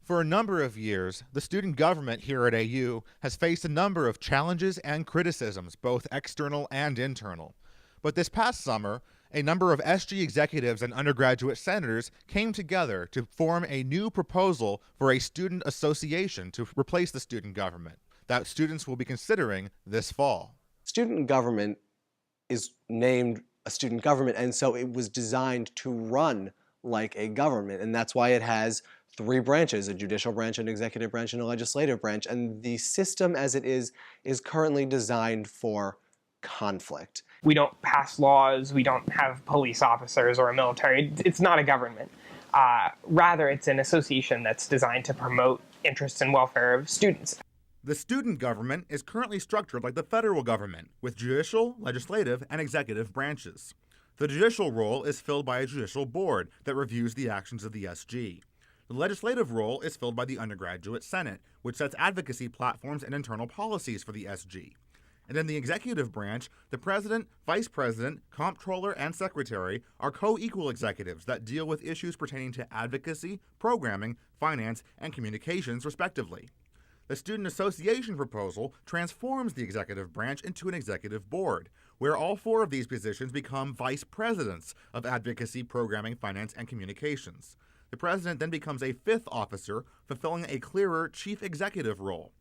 For a number of years, the student government here at AU has faced a number of challenges and criticisms, both external and internal. But this past summer, a number of SG executives and undergraduate senators came together to form a new proposal for a student association to replace the student government that students will be considering this fall. Student government is named a student government, and so it was designed to run like a government, and that's why it has three branches: a judicial branch, an executive branch, and a legislative branch. And the system as it is currently designed for conflict. We don't pass laws, we don't have police officers or a military. It's not a government. Rather, it's an association that's designed to promote interests and welfare of students. The student government is currently structured like the federal government, with judicial, legislative, and executive branches. The judicial role is filled by a judicial board that reviews the actions of the SG. The legislative role is filled by the undergraduate senate, which sets advocacy platforms and internal policies for the SG. And in the executive branch, the president, vice president, comptroller, and secretary are co-equal executives that deal with issues pertaining to advocacy, programming, finance, and communications, respectively. The Student Association proposal transforms the executive branch into an executive board, where all four of these positions become vice presidents of advocacy, programming, finance, and communications. The president then becomes a fifth officer, fulfilling a clearer chief executive role.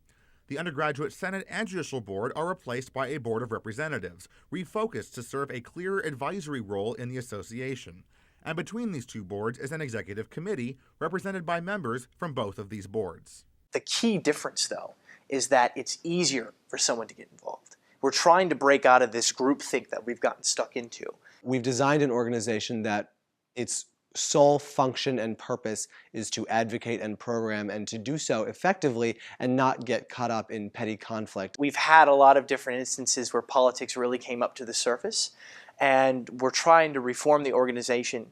The undergraduate senate and judicial board are replaced by a board of representatives, refocused to serve a clearer advisory role in the association. And between these two boards is an executive committee represented by members from both of these boards. The key difference, though, is that it's easier for someone to get involved. We're trying to break out of this groupthink that we've gotten stuck into. We've designed an organization that its sole function and purpose is to advocate and program, and to do so effectively and not get caught up in petty conflict. We've had a lot of different instances where politics really came up to the surface, and we're trying to reform the organization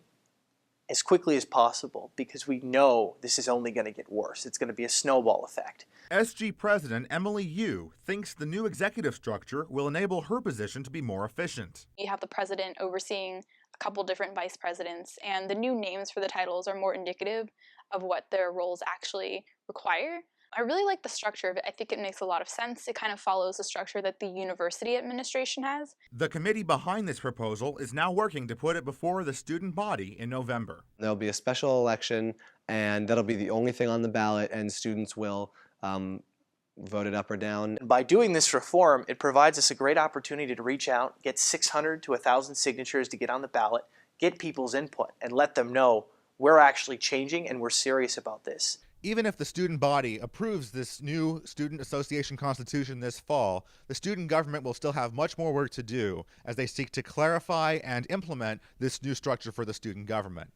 as quickly as possible because we know this is only going to get worse. It's going to be a snowball effect. SG President Emily Yu thinks the new executive structure will enable her position to be more efficient. You have the president overseeing a couple different vice presidents, and the new names for the titles are more indicative of what their roles actually require. I really like the structure of it. I think it makes a lot of sense. It kind of follows the structure that the university administration has. The committee behind this proposal is now working to put it before the student body in November. There'll be a special election, and that'll be the only thing on the ballot, and students will vote it up or down. By doing this reform, it provides us a great opportunity to reach out, get 600 to 1,000 signatures to get on the ballot, get people's input, and let them know we're actually changing and we're serious about this. Even if the student body approves this new student association constitution this fall, the student government will still have much more work to do as they seek to clarify and implement this new structure for the student government.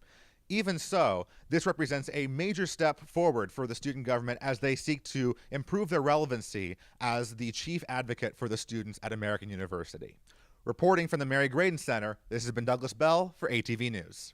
Even so, this represents a major step forward for the student government as they seek to improve their relevancy as the chief advocate for the students at American University. Reporting from the Mary Graydon Center, this has been Douglas Bell for ATV News.